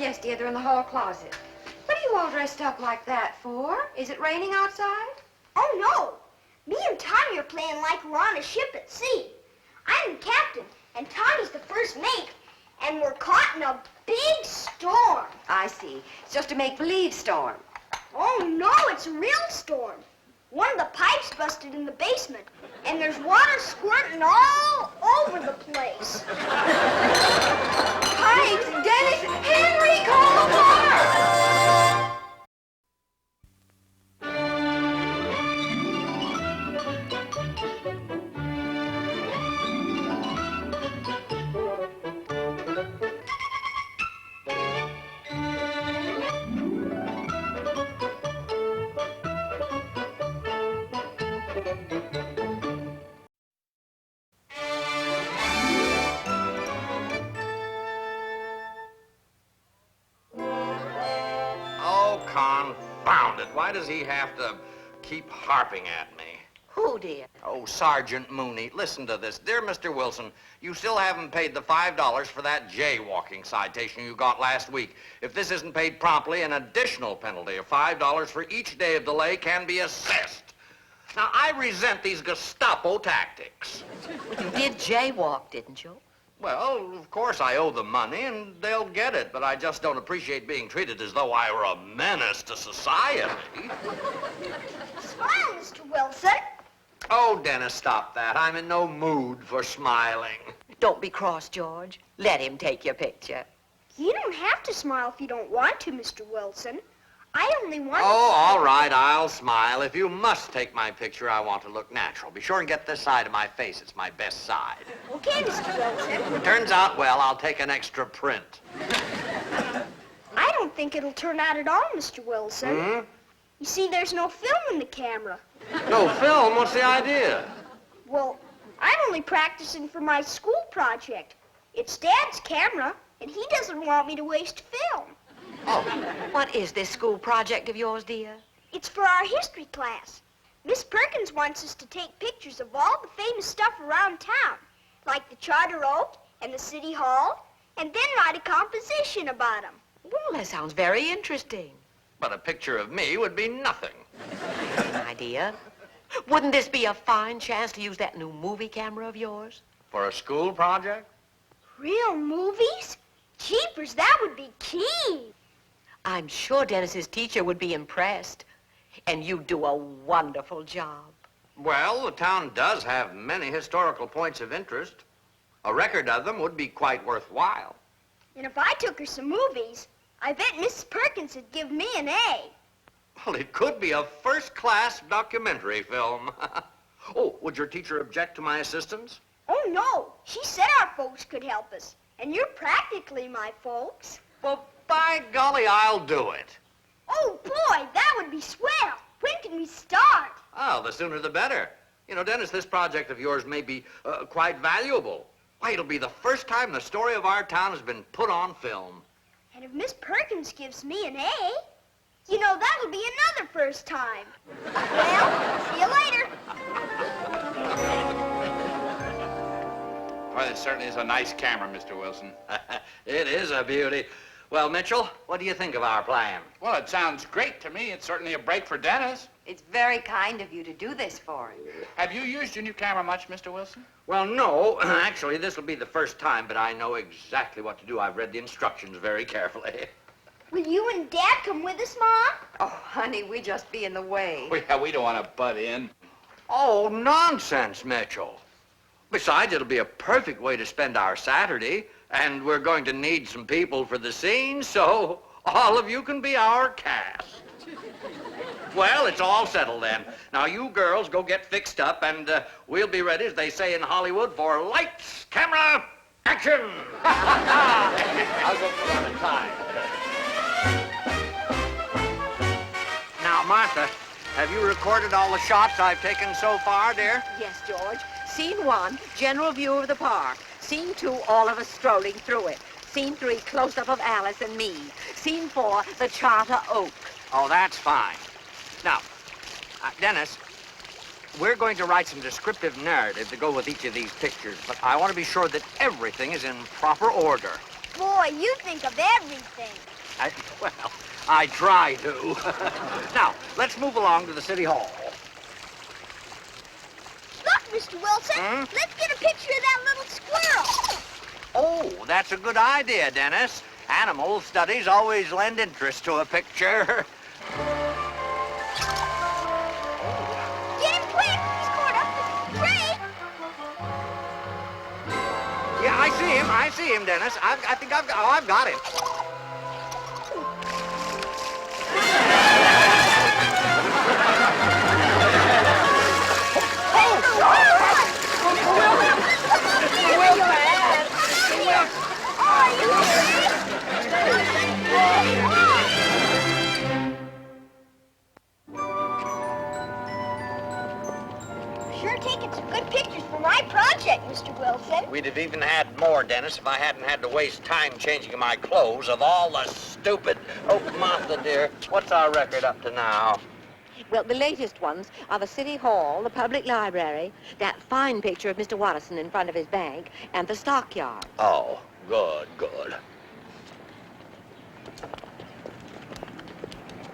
Yes, dear, they're in the hall closet. What are you all dressed up like that for? Is it raining outside? Oh, no. Me and Tommy are playing like we're on a ship at sea. I'm the captain, and Tommy's the first mate, and we're caught in a big storm. I see. It's just a make-believe storm. Oh, no, it's a real storm. One of the pipes busted in the basement, and there's water squirting all over the place. Pipes! Dennis! Henry, call the water! Confound it. Why does he have to keep harping at me? Who did? Oh, Sergeant Mooney, listen to this. Dear Mr. Wilson, you still haven't paid the $5 for that jaywalking citation you got last week. If this isn't paid promptly, an additional penalty of $5 for each day of delay can be assessed. Now, I resent these Gestapo tactics. You did jaywalk, didn't you? Well, of course I owe them money, and they'll get it, but I just don't appreciate being treated as though I were a menace to society. Smile, Mr. Wilson. Oh, Dennis, stop that. I'm in no mood for smiling. Don't be cross, George. Let him take your picture. You don't have to smile if you don't want to, Mr. Wilson. I only want Oh, all right, I'll smile. If you must take my picture, I want to look natural. Be sure and get this side of my face. It's my best side. Okay, Mr. Wilson. If it turns out well, I'll take an extra print. I don't think it'll turn out at all, Mr. Wilson. Hmm? You see, there's no film in the camera. No film? What's the idea? Well, I'm only practicing for my school project. It's Dad's camera, and he doesn't want me to waste film. Oh, what is this school project of yours, dear? It's for our history class. Miss Perkins wants us to take pictures of all the famous stuff around town, like the Charter Oak and the City Hall, and then write a composition about them. Well, that sounds very interesting. But a picture of me would be nothing. Idea. Wouldn't this be a fine chance to use that new movie camera of yours? For a school project? Real movies? Jeepers, that would be keen. I'm sure Dennis's teacher would be impressed. And you do a wonderful job. Well, the town does have many historical points of interest. A record of them would be quite worthwhile. And if I took her some movies, I bet Mrs. Perkins would give me an A. Well, it could be a first-class documentary film. Oh, would your teacher object to my assistance? Oh, no. She said our folks could help us. And you're practically my folks. Well, by golly, I'll do it. Oh, boy, that would be swell. When can we start? Oh, the sooner the better. You know, Dennis, this project of yours may be quite valuable. Why, it'll be the first time the story of our town has been put on film. And if Miss Perkins gives me an A, you know, that'll be another first time. Well, see you later. Well, it certainly is a nice camera, Mr. Wilson. It is a beauty. Well, Mitchell, what do you think of our plan? Well, it sounds great to me. It's certainly a break for Dennis. It's very kind of you to do this for him. Have you used your new camera much, Mr. Wilson? Well, no. Actually, this will be the first time, but I know exactly what to do. I've read the instructions very carefully. Will you and Dad come with us, Mom? Oh, honey, we just be in the way. Well, yeah, we don't want to butt in. Oh, nonsense, Mitchell. Besides, it'll be a perfect way to spend our Saturday, and we're going to need some people for the scene, so all of you can be our cast. Well, it's all settled then. Now, you girls go get fixed up, and we'll be ready, as they say in Hollywood, for lights, camera, action! I'll go put on a tie. Now, Martha, have you recorded all the shots I've taken so far, dear? Yes, George. Scene 1, general view of the park. Scene 2, all of us strolling through it. Scene 3, close-up of Alice and me. Scene 4, the Charter Oak. Oh, that's fine. Now, Dennis, we're going to write some descriptive narrative to go with each of these pictures, but I want to be sure that everything is in proper order. Boy, you think of everything. Well, I try to. Now, let's move along to the city hall. Look, Mr. Wilson, let's get a picture of that little squirrel. Oh, that's a good idea, Dennis. Animal studies always lend interest to a picture. Get him quick! He's caught up with the tree. Yeah, I see him, Dennis. I think I've got him. Sure taking some good pictures for my project, Mr. Wilson. We'd have even had more, Dennis, if I hadn't had to waste time changing my clothes of all the stupid... Oh, Martha, dear, what's our record up to now? Well, the latest ones are the City Hall, the Public Library, that fine picture of Mr. Watterson in front of his bank, and the stockyard. Oh, good, good.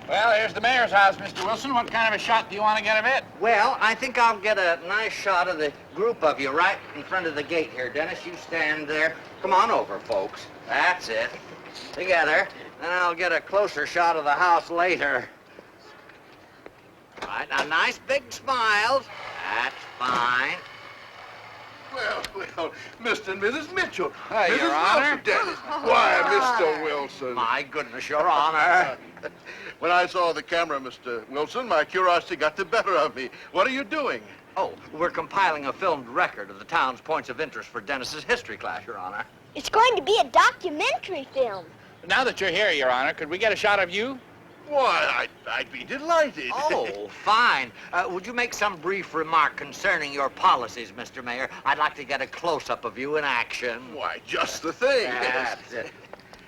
Well, here's the mayor's house, Mr. Wilson. What kind of a shot do you want to get of it? Well, I think I'll get a nice shot of the group of you right in front of the gate here. Dennis, you stand there. Come on over, folks. That's it. Together. Then I'll get a closer shot of the house later. All right, now nice big smiles. That's fine. Well, Mr. and Mrs. Mitchell. Hi, Mrs. Your Honor. Wilson, Dennis. Why, Mr. Wilson. My goodness, Your Honor. When I saw the camera, Mr. Wilson, my curiosity got the better of me. What are you doing? Oh, we're compiling a filmed record of the town's points of interest for Dennis's history class, Your Honor. It's going to be a documentary film. Now that you're here, Your Honor, could we get a shot of you? Why, I'd be delighted. Oh, fine. Would you make some brief remark concerning your policies, Mr. Mayor? I'd like to get a close-up of you in action. Why, just the thing. That's it.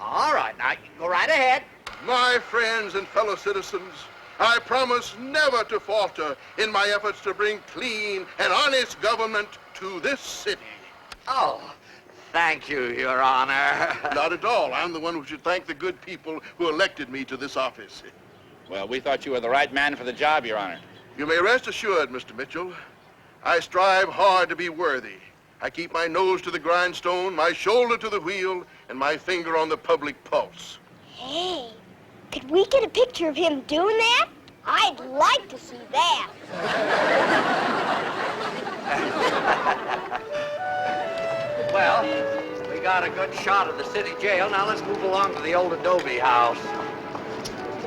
All right, now, go right ahead. My friends and fellow citizens, I promise never to falter in my efforts to bring clean and honest government to this city. Oh, thank you, Your Honor. Not at all. I'm the one who should thank the good people who elected me to this office. Well, we thought you were the right man for the job, Your Honor. You may rest assured, Mr. Mitchell, I strive hard to be worthy. I keep my nose to the grindstone, my shoulder to the wheel, and my finger on the public pulse. Hey, could we get a picture of him doing that? I'd like to see that. Well, we got a good shot of the city jail. Now let's move along to the old adobe house.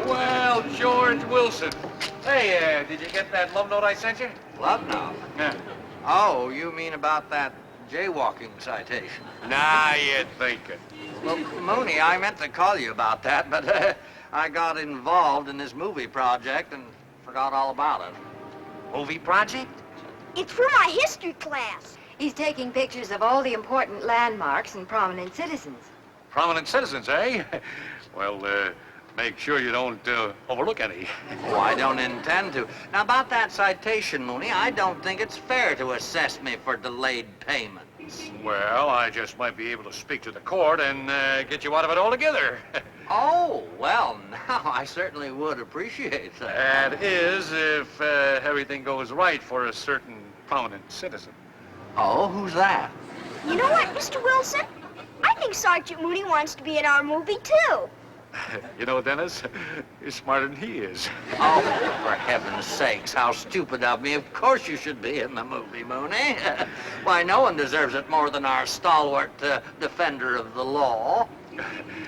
Well, George Wilson. Hey, did you get that love note I sent you? Love note. Yeah. Oh, you mean about that jaywalking citation? Now you're thinking. Well, Mooney, I meant to call you about that, but I got involved in this movie project and forgot all about it. Movie project? It's for my history class. He's taking pictures of all the important landmarks and prominent citizens. Prominent citizens, eh? Well, make sure you don't overlook any. Oh, I don't intend to. Now, about that citation, Mooney, I don't think it's fair to assess me for delayed payments. Well, I just might be able to speak to the court and get you out of it altogether. Oh, well, now I certainly would appreciate that. That is, if everything goes right for a certain prominent citizen. Oh, who's that? You know what, Mr. Wilson? I think Sergeant Mooney wants to be in our movie, too. You know, Dennis, you're smarter than he is. Oh, for heaven's sakes, how stupid of me. Of course you should be in the movie, Mooney. Why, no one deserves it more than our stalwart defender of the law.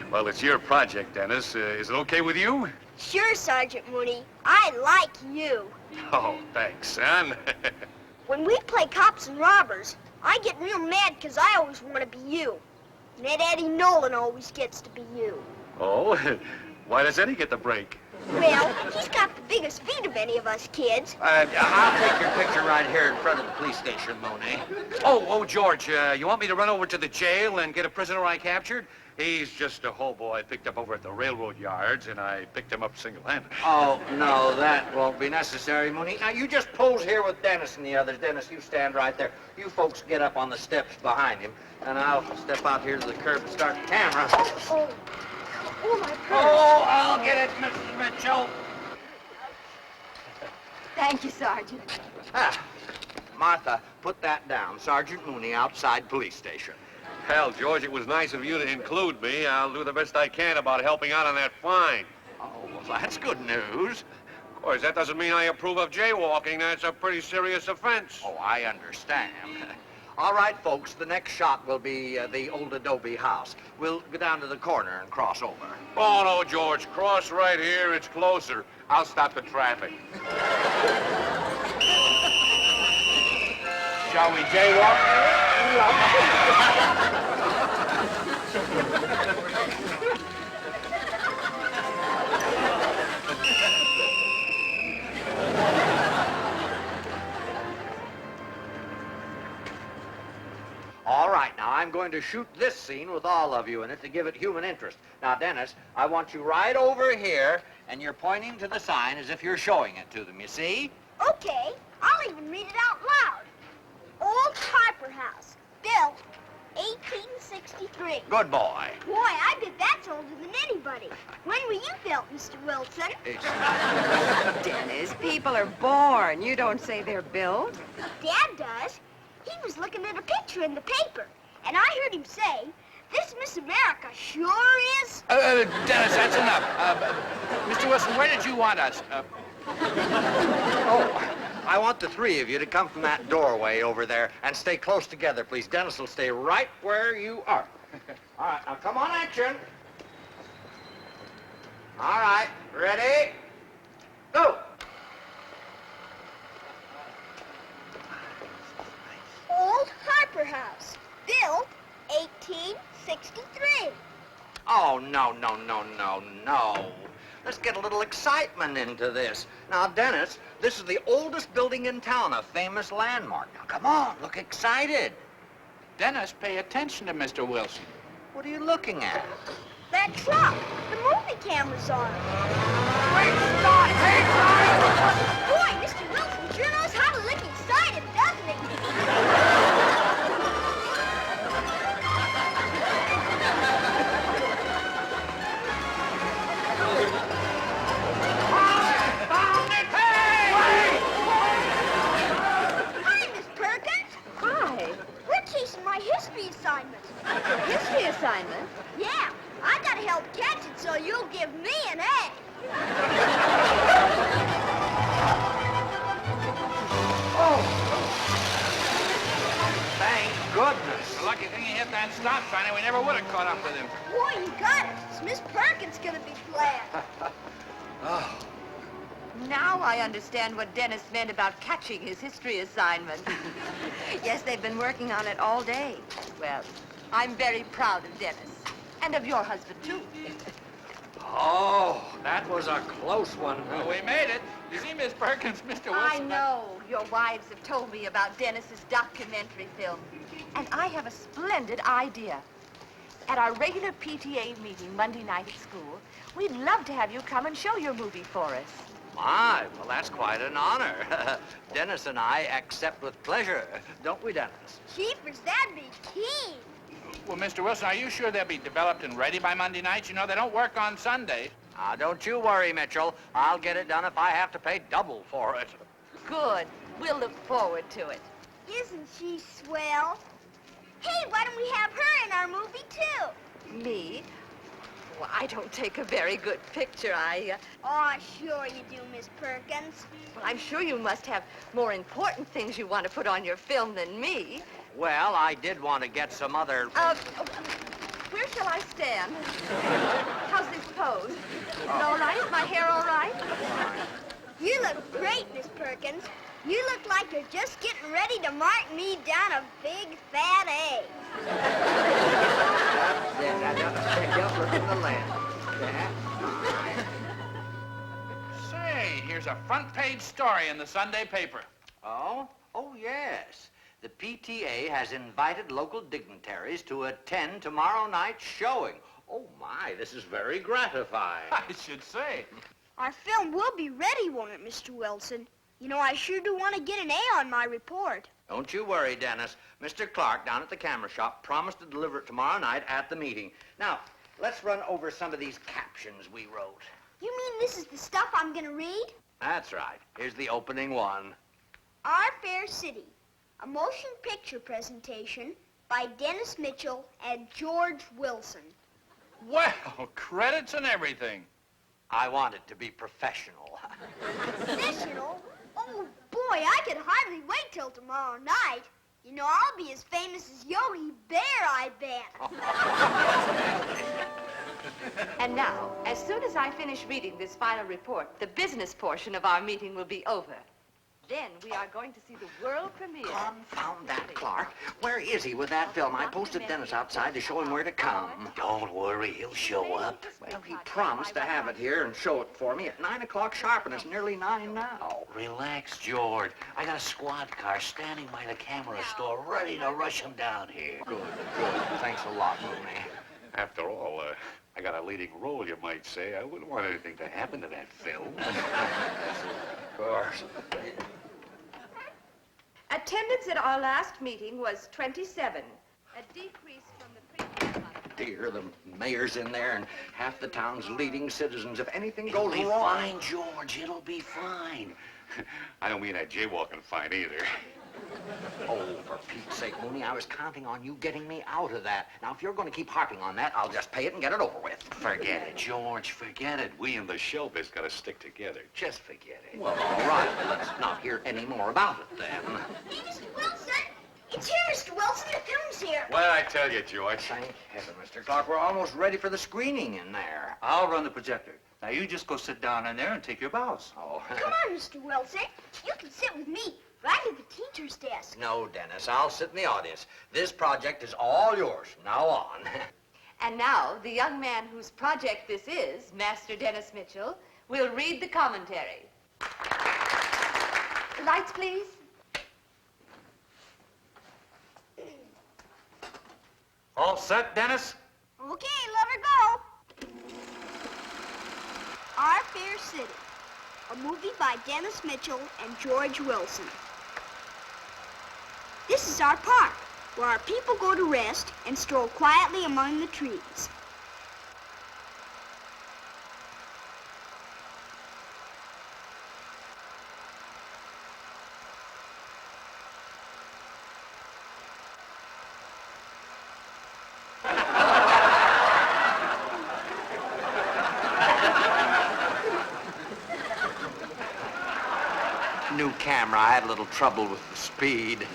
Well, it's your project, Dennis. Is it okay with you? Sure, Sergeant Mooney. I like you. Oh, thanks, son. When we play cops and robbers, I get real mad because I always want to be you. And that Eddie Nolan always gets to be you. Oh, why does Eddie get the break? Well, he's got the biggest feet of any of us kids. I'll take your picture right here in front of the police station, Monet. Oh, George, you want me to run over to the jail and get a prisoner I captured? He's just a hobo I picked up over at the railroad yards, and I picked him up single-handed. Oh, no, that won't be necessary, Mooney. Now, you just pose here with Dennis and the others. Dennis, you stand right there. You folks get up on the steps behind him, and I'll step out here to the curb and start the camera. Oh, my purse. Oh, I'll get it, Mrs. Mitchell. Thank you, Sergeant. Martha, put that down. Sergeant Mooney, outside police station. Hell, George, it was nice of you to include me. I'll do the best I can about helping out on that fine. Oh, well, that's good news. Of course, that doesn't mean I approve of jaywalking. That's a pretty serious offense. Oh, I understand. All right, folks, the next shot will be the old adobe house. We'll go down to the corner and cross over. Oh, no, George. Cross right here. It's closer. I'll stop the traffic. Shall we jaywalk? All right, now I'm going to shoot this scene with all of you in it to give it human interest. Now, Dennis, I want you right over here, and you're pointing to the sign as if you're showing it to them, you see? Okay, I'll even read it out loud. Old Harper House, built 1863. Good boy. Boy, I bet that's older than anybody. When were you built, Mr. Wilson? Dennis, people are born. You don't say they're built. Dad does. He was looking at a picture in the paper, and I heard him say, this Miss America sure is... Dennis, that's enough. Mr. Wilson, where did you want us? Oh, I want the three of you to come from that doorway over there and stay close together, please. Dennis will stay right where you are. All right, now come on, action. All right, ready? Go! Old Harper House, built 1863. Oh, no. Let's get a little excitement into this. Now, Dennis, this is the oldest building in town, a famous landmark. Now, come on, look excited. Dennis, pay attention to Mr. Wilson. What are you looking at? That truck, the movie camera's on it. Wait, stop! Hey, stop! Boy, Mr. Wilson sure knows how to look excited, doesn't he? Hi, Miss Perkins. Hi. We're chasing my history assignment. History assignment? Yeah, I gotta help catch it, so you'll give me an A. Thank goodness. The lucky thing you hit that stop sign, and we never would have caught up with him. Boy, you got it. It's Miss Perkins gonna be glad. Now I understand what Dennis meant about catching his history assignment. Yes, they've been working on it all day. Well, I'm very proud of Dennis. And of your husband, too. Oh, that was a close one. Well, we made it. You see, Miss Perkins, Mr. Wilson... I know. Your wives have told me about Dennis's documentary film. And I have a splendid idea. At our regular PTA meeting Monday night at school, we'd love to have you come and show your movie for us. My, well, that's quite an honor. Dennis and I accept with pleasure, don't we, Dennis? Jeepers, that'd be keen. Well, Mr. Wilson, are you sure they'll be developed and ready by Monday night? You know, they don't work on Sundays. Now, don't you worry, Mitchell. I'll get it done if I have to pay double for it. Good. We'll look forward to it. Isn't she swell? Hey, why don't we have her in our movie, too? Me? Well, I don't take a very good picture. Aw, sure you do, Miss Perkins. Well, I'm sure you must have more important things you want to put on your film than me. Well, I did want to get some other... Where shall I stand? How's this pose? Is it all right? Is my hair all right? You look great, Miss Perkins. You look like you're just getting ready to mark me down a big, fat A. Don't look in the lens. There's a front-page story in the Sunday paper. Oh? Oh, yes. The PTA has invited local dignitaries to attend tomorrow night's showing. Oh, my, this is very gratifying. I should say. Our film will be ready, won't it, Mr. Wilson? You know, I sure do want to get an A on my report. Don't you worry, Dennis. Mr. Clark down at the camera shop promised to deliver it tomorrow night at the meeting. Now, let's run over some of these captions we wrote. You mean this is the stuff I'm going to read? That's right. Here's the opening one. Our Fair City, a motion picture presentation by Dennis Mitchell and George Wilson. Well, credits and everything. I want it to be professional. Professional? Oh, boy, I can hardly wait till tomorrow night. You know, I'll be as famous as Yogi Bear, I bet. And now, as soon as I finish reading this final report, the business portion of our meeting will be over. Then we are going to see the world premiere. Confound that, Clark. Where is he with that film? I posted Dennis outside to show him where to come. Don't worry, he'll show up. Well, he promised to have it here and show it for me at 9 o'clock sharp, and it's nearly 9 now. Relax, George. I got a squad car standing by the camera store ready to rush him down here. Good, good. Thanks a lot, Mooney. After all, I got a leading role, you might say. I wouldn't want anything to happen to that film. Of course. Attendance at our last meeting was 27, a decrease from the previous month. Dear, the mayor's in there and half the town's leading citizens. If anything goes It'll be wrong... fine, George. It'll be fine. I don't mean that jaywalking fine either. Oh, for Pete's sake, Mooney, I was counting on you getting me out of that. Now, if you're going to keep harping on that, I'll just pay it and get it over with. Forget it, George. Forget it. We and the showbiz got to stick together. Just forget it. Well, all right. Let's not hear any more about it, then. Hey, Mr. Wilson! It's here, Mr. Wilson. The film's here. What did I tell you, George? Thank heaven, Mr. Clark. We're almost ready for the screening in there. I'll run the projector. Now, you just go sit down in there and take your bows. Oh. Come on, Mr. Wilson. You can sit with me right at the teacher's desk. No, Dennis. I'll sit in the audience. This project is all yours from now on. And now, the young man whose project this is, Master Dennis Mitchell, will read the commentary. Lights, please. All set, Dennis? Okay, let her go. Our Fair City, a movie by Dennis Mitchell and George Wilson. This is our park, where our people go to rest and stroll quietly among the trees. New camera. I had a little trouble with the speed.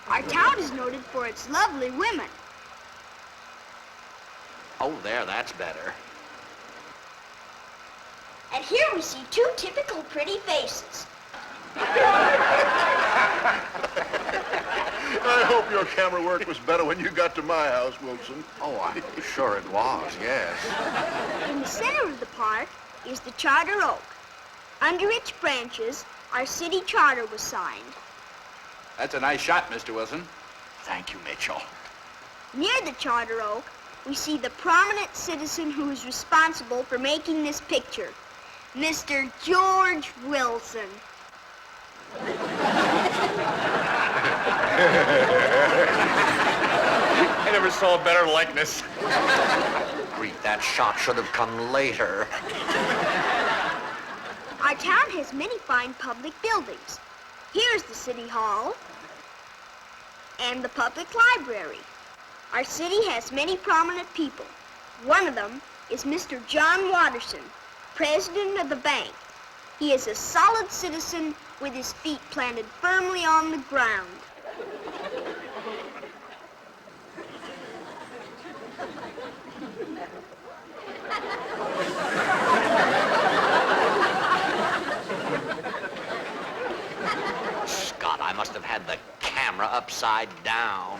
Our town is noted for its lovely women. Oh, there. That's better. And here we see two typical pretty faces. I hope your camera work was better when you got to my house, Wilson. Oh, I'm sure it was, yes. In the center of the park is the charter oak. Under its branches, our city charter was signed. That's a nice shot, Mr. Wilson. Thank you, Mitchell. Near the charter oak, we see the prominent citizen who is responsible for making this picture, Mr. George Wilson. I never saw a better likeness. Grief, that shot should have come later. Our town has many fine public buildings. Here's the City Hall and the public library. Our city has many prominent people. One of them is Mr. John Watterson, president of the bank. He is a solid citizen with his feet planted firmly on the ground. Scott, I must have had the camera upside down.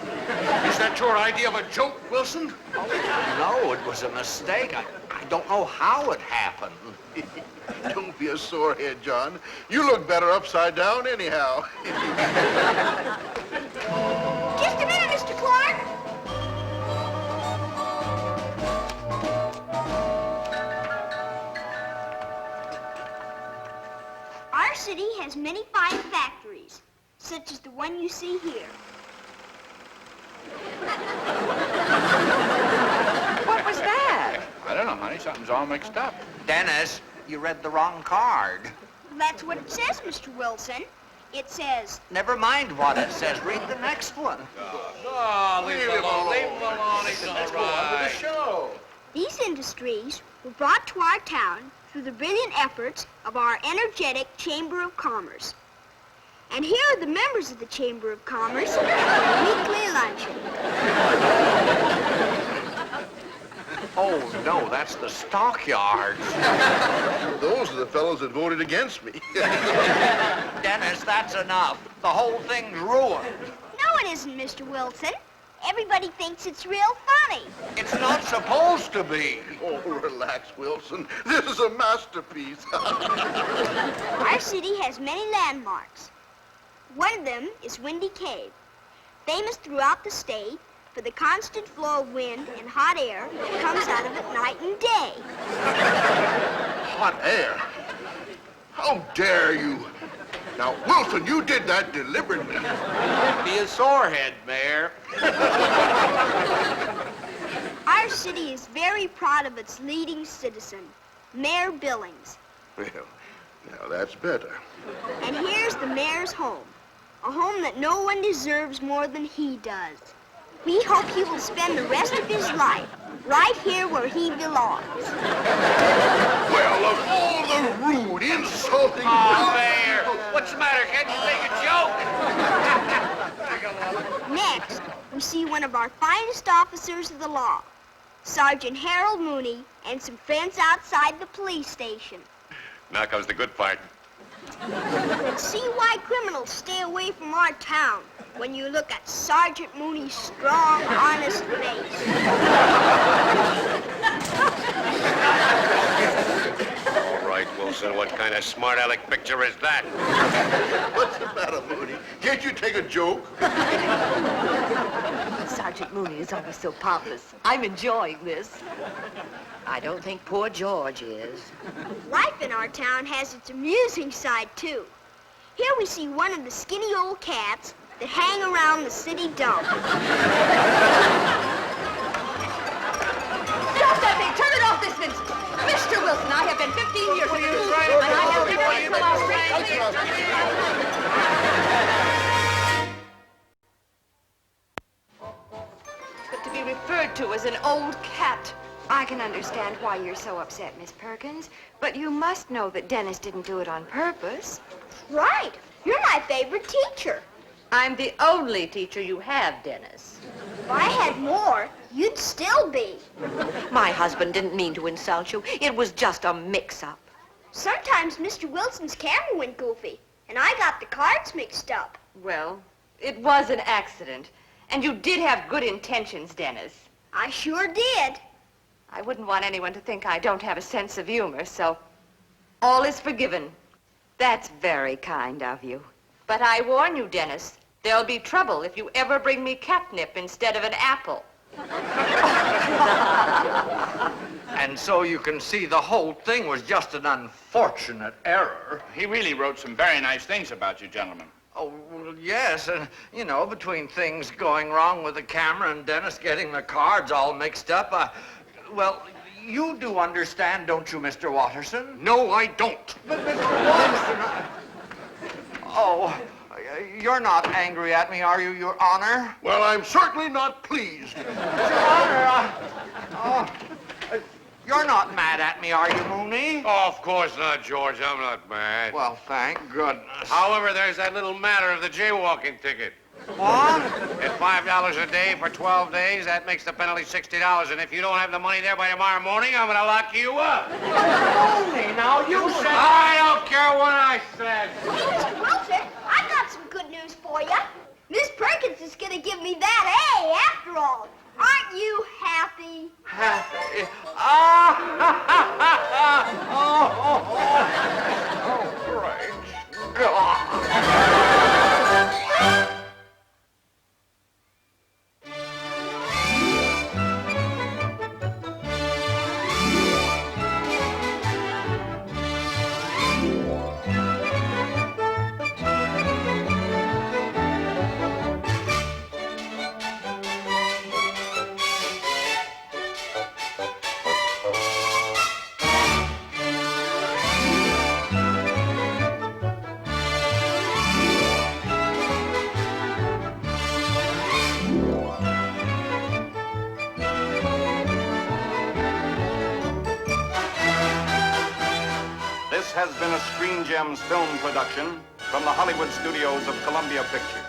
Is that your idea of a joke, Wilson? No, it was a mistake. I I don't know how it happened. Don't be a sorehead, John. You look better upside down anyhow. Just a minute, Mr. Clark. Our city has many fine factories, such as the one you see here. What was that? I don't know, honey. Something's all mixed up. Dennis, you read the wrong card. That's what it says, Mr. Wilson. It says, Never mind what it says. Read the next one. Oh, leave him alone. Leave him alone. He's all right. Show. these industries were brought to our town through the brilliant efforts of our energetic Chamber of Commerce. And here are the members of the Chamber of Commerce at the weekly luncheon. Oh, no, that's the stockyards. Those are the fellows that voted against me. Dennis, that's enough. The whole thing's ruined. No, it isn't, Mr. Wilson. Everybody thinks it's real funny. It's not supposed to be. Oh, relax, Wilson. This is a masterpiece. Our city has many landmarks. One of them is Windy Cave, famous throughout the state for the constant flow of wind and hot air that comes out of it night and day. Hot air? How dare you? Now, Wilson, you did that deliberately. Be a sorehead, Mayor. Our city is very proud of its leading citizen, Mayor Billings. Well, now that's better. And here's the mayor's home, a home that no one deserves more than he does. We hope he will spend the rest of his life right here where he belongs. Well, of all the rude, insulting... Oh, Mayor, what's the matter? Can't you make a joke? Next, we see one of our finest officers of the law, Sergeant Harold Mooney, and some friends outside the police station. Now comes the good part. Let's see why criminals stay away from our town when you look at Sergeant Mooney's strong, honest face. All right, Wilson, what kind of smart aleck picture is that? What's the matter, Mooney? Can't you take a joke? Sergeant Mooney is always so pompous. I'm enjoying this. I don't think poor George is. Life in our town has its amusing side, too. Here we see one of the skinny old cats that hang around the city dump. Stop that thing! Turn it off this instant! Mr. Wilson, I have been 15 years in the school, and I have been But to be referred to as an old cat. I can understand why you're so upset, Miss Perkins, but you must know that Dennis didn't do it on purpose. Right. You're my favorite teacher. I'm the only teacher you have, Dennis. If I had more, you'd still be. My husband didn't mean to insult you. It was just a mix-up. Sometimes Mr. Wilson's camera went goofy, and I got the cards mixed up. Well, it was an accident, and you did have good intentions, Dennis. I sure did. I wouldn't want anyone to think I don't have a sense of humor, so all is forgiven. That's very kind of you. But I warn you, Dennis, there'll be trouble if you ever bring me catnip instead of an apple. And so you can see the whole thing was just an unfortunate error. He really wrote some very nice things about you, gentlemen. Oh, well, yes, and, you know, between things going wrong with the camera and Dennis getting the cards all mixed up, well, you do understand, don't you, Mr. Watterson? No, I don't. But, Mr. Watterson, you're not angry at me, are you, Your Honor? Well, I'm certainly not pleased. Your Honor, you're not mad at me, are you, Mooney? Oh, of course not, George. I'm not mad. Well, thank goodness. However, there's that little matter of the jaywalking ticket. What? At $5 a day for 12 days, that makes the penalty $60. And if you don't have the money there by tomorrow morning, I'm going to lock you up. Mooney, now you said... I don't care what I said. Hey, Mr. Wilson, I got some good news for you. Miss Perkins is going to give me that A after all. Aren't Aren't you happy? Happy. Ah! Oh, great God. This has been a Screen Gems film production from the Hollywood studios of Columbia Pictures.